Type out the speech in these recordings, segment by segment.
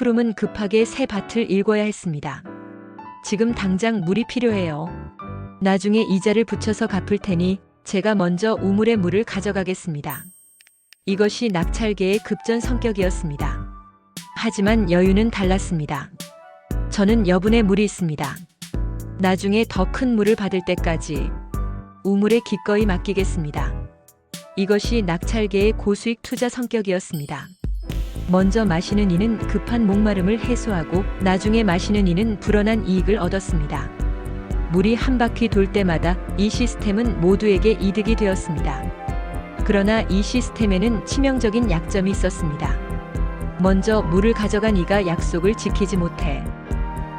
푸름은 급하게 새 밭을 일궈야 했습니다. 지금 당장 물이 필요해요. 나중에 이자를 붙여서 갚을 테니 제가 먼저 우물의 물을 가져가겠습니다. 이것이 낙찰계의 급전 성격이었습니다. 하지만 여유는 달랐습니다. 저는 여분의 물이 있습니다. 나중에 더 큰 물을 받을 때까지 우물에 기꺼이 맡기겠습니다. 이것이 낙찰계의 고수익 투자 성격이었습니다. 먼저 마시는 이는 급한 목마름을 해소하고 나중에 마시는 이는 불어난 이익을 얻었습니다. 물이 한 바퀴 돌 때마다 이 시스템은 모두에게 이득이 되었습니다. 그러나 이 시스템에는 치명적인 약점이 있었습니다. 먼저 물을 가져간 이가 약속을 지키지 못해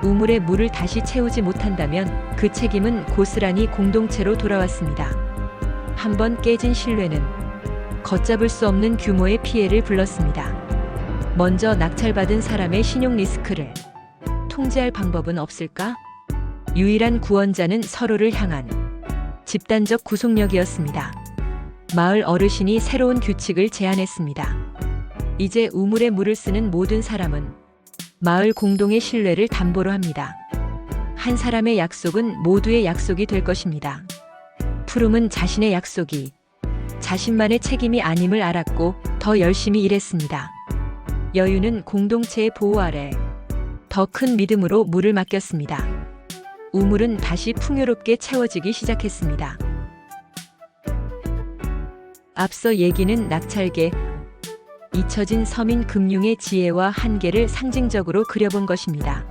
우물에 물을 다시 채우지 못한다면 그 책임은 고스란히 공동체로 돌아왔습니다. 한번 깨진 신뢰는 걷잡을 수 없는 규모의 피해를 불렀습니다. 먼저 낙찰받은 사람의 신용 리스크를 통제할 방법은 없을까? 유일한 구원자는 서로를 향한 집단적 구속력이었습니다. 마을 어르신이 새로운 규칙을 제안했습니다. 이제 우물에 물을 쓰는 모든 사람은 마을 공동의 신뢰를 담보로 합니다. 한 사람의 약속은 모두의 약속이 될 것입니다. 푸름은 자신의 약속이 자신만의 책임이 아님을 알았고 더 열심히 일했습니다. 여유는 공동체의 보호 아래 더 큰 믿음으로 물을 맡겼습니다. 우물은 다시 풍요롭게 채워지기 시작했습니다. 앞서 얘기는 낙찰계, 잊혀진 서민 금융의 지혜와 한계를 상징적으로 그려본 것입니다.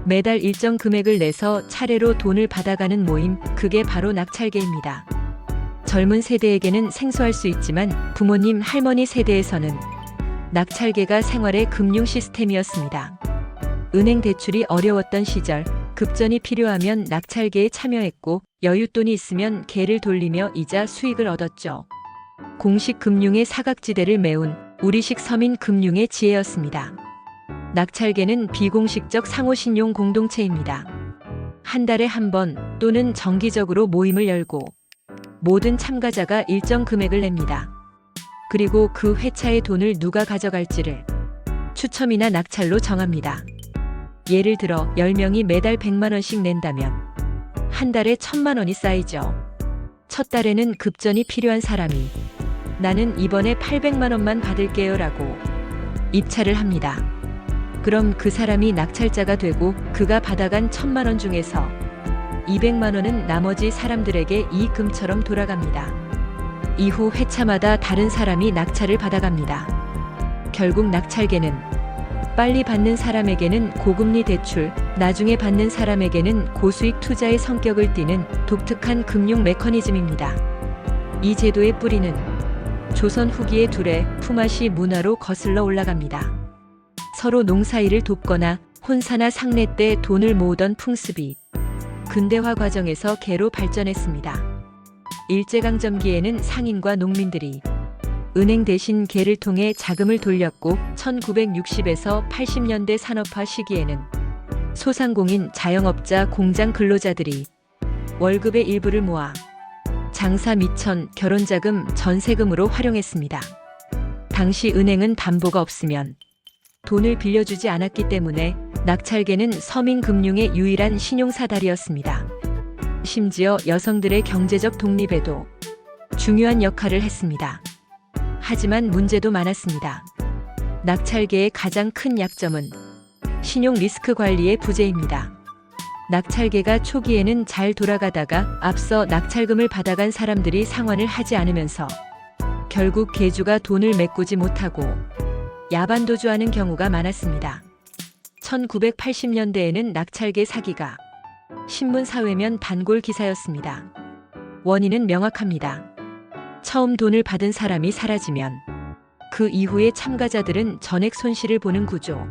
매달 일정 금액을 내서 차례로 돈을 받아가는 모임, 그게 바로 낙찰계입니다. 젊은 세대에게는 생소할 수 있지만 부모님, 할머니 세대에서는 낙찰계가 생활의 금융 시스템이었습니다. 은행 대출이 어려웠던 시절, 급전이 필요하면 낙찰계에 참여했고 여윳돈이 있으면 개를 돌리며 이자 수익을 얻었죠. 공식 금융의 사각지대를 메운 우리식 서민 금융의 지혜였습니다. 낙찰계는 비공식적 상호신용 공동체입니다. 한 달에 한 번 또는 정기적으로 모임을 열고 모든 참가자가 일정 금액을 냅니다. 그리고 그 회차의 돈을 누가 가져갈지를 추첨이나 낙찰로 정합니다. 예를 들어 10명이 매달 100만 원씩 낸다면 한 달에 1000만 원이 쌓이죠. 첫 달에는 급전이 필요한 사람이 나는 이번에 800만 원만 받을게요 라고 입찰을 합니다. 그럼 그 사람이 낙찰자가 되고 그가 받아간 1000만 원 중에서 200만 원은 나머지 사람들에게 이익금처럼 돌아갑니다. 이후 회차마다 다른 사람이 낙찰을 받아갑니다. 결국 낙찰계는 빨리 받는 사람에게는 고금리 대출, 나중에 받는 사람에게는 고수익 투자의 성격을 띠는 독특한 금융 메커니즘입니다. 이 제도의 뿌리는 조선 후기의 둘의 품앗이 문화로 거슬러 올라갑니다. 서로 농사일을 돕거나 혼사나 상례 때 돈을 모으던 풍습이 근대화 과정에서 개로 발전했습니다. 일제강점기에는 상인과 농민들이 은행 대신 개를 통해 자금을 돌렸고 1960에서 80년대 산업화 시기에는 소상공인, 자영업자, 공장 근로자들이 월급의 일부를 모아 장사 미천, 결혼자금, 전세금으로 활용했습니다. 당시 은행은 담보가 없으면 돈을 빌려주지 않았기 때문에 낙찰계는 서민 금융의 유일한 신용사다리였습니다. 심지어 여성들의 경제적 독립에도 중요한 역할을 했습니다. 하지만 문제도 많았습니다. 낙찰계의 가장 큰 약점은 신용 리스크 관리의 부재입니다. 낙찰계가 초기에는 잘 돌아가다가 앞서 낙찰금을 받아간 사람들이 상환을 하지 않으면서 결국 계주가 돈을 메꾸지 못하고 야반도주하는 경우가 많았습니다. 1980년대에는 낙찰계 사기가 신문 사회면 단골 기사였습니다. 원인은 명확합니다. 처음 돈을 받은 사람이 사라지면 그 이후에 참가자들은 전액 손실을 보는 구조.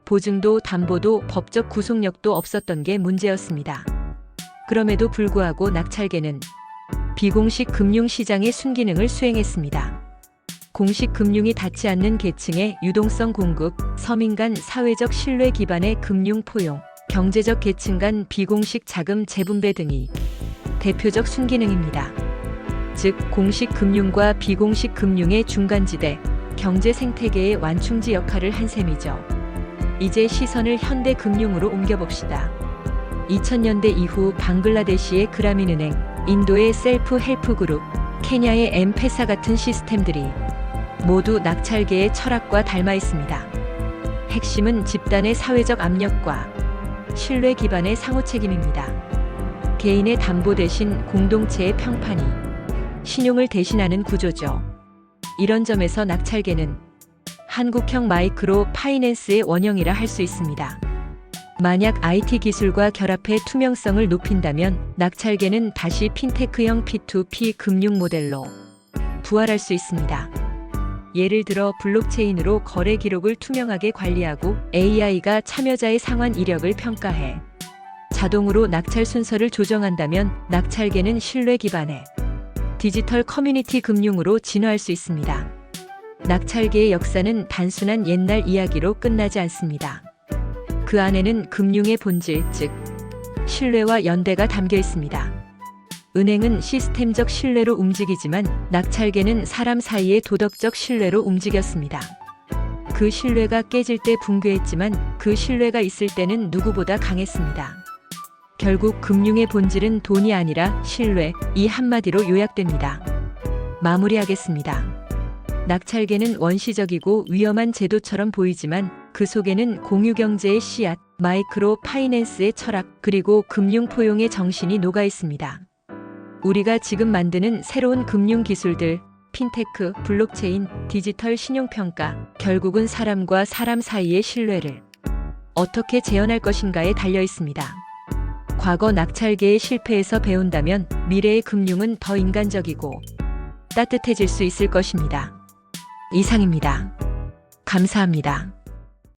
보증도 담보도 법적 구속력도 없었던 게 문제였습니다. 그럼에도 불구하고 낙찰계는 비공식 금융시장의 순기능을 수행했습니다. 공식 금융이 닿지 않는 계층의 유동성 공급, 서민 간 사회적 신뢰 기반의 금융 포용, 경제적 계층 간 비공식 자금 재분배 등이 대표적 순기능입니다. 즉, 공식 금융과 비공식 금융의 중간지대, 경제 생태계의 완충지 역할을 한 셈이죠. 이제 시선을 현대 금융으로 옮겨봅시다. 2000년대 이후 방글라데시의 그라민은행, 인도의 셀프 헬프 그룹, 케냐의 엠페사 같은 시스템들이 모두 낙찰계의 철학과 닮아 있습니다. 핵심은 집단의 사회적 압력과 신뢰 기반의 상호 책임입니다. 개인의 담보 대신 공동체의 평판이 신용을 대신하는 구조죠. 이런 점에서 낙찰계는 한국형 마이크로 파이낸스의 원형이라 할 수 있습니다. 만약 IT 기술과 결합해 투명성을 높인다면 낙찰계는 다시 핀테크형 P2P 금융 모델로 부활할 수 있습니다. 예를 들어 블록체인으로 거래 기록을 투명하게 관리하고 AI가 참여자의 상환 이력을 평가해 자동으로 낙찰 순서를 조정한다면 낙찰계는 신뢰 기반의 디지털 커뮤니티 금융으로 진화할 수 있습니다. 낙찰계의 역사는 단순한 옛날 이야기로 끝나지 않습니다. 그 안에는 금융의 본질, 즉 신뢰와 연대가 담겨 있습니다. 은행은 시스템적 신뢰로 움직이지만 낙찰계는 사람 사이의 도덕적 신뢰로 움직였습니다. 그 신뢰가 깨질 때 붕괴했지만 그 신뢰가 있을 때는 누구보다 강했습니다. 결국 금융의 본질은 돈이 아니라 신뢰, 이 한마디로 요약됩니다. 마무리하겠습니다. 낙찰계는 원시적이고 위험한 제도처럼 보이지만 그 속에는 공유경제의 씨앗, 마이크로 파이낸스의 철학, 그리고 금융 포용의 정신이 녹아 있습니다. 우리가 지금 만드는 새로운 금융 기술들, 핀테크, 블록체인, 디지털 신용평가, 결국은 사람과 사람 사이의 신뢰를 어떻게 재현할 것인가에 달려 있습니다. 과거 낙찰계의 실패에서 배운다면 미래의 금융은 더 인간적이고 따뜻해질 수 있을 것입니다. 이상입니다. 감사합니다.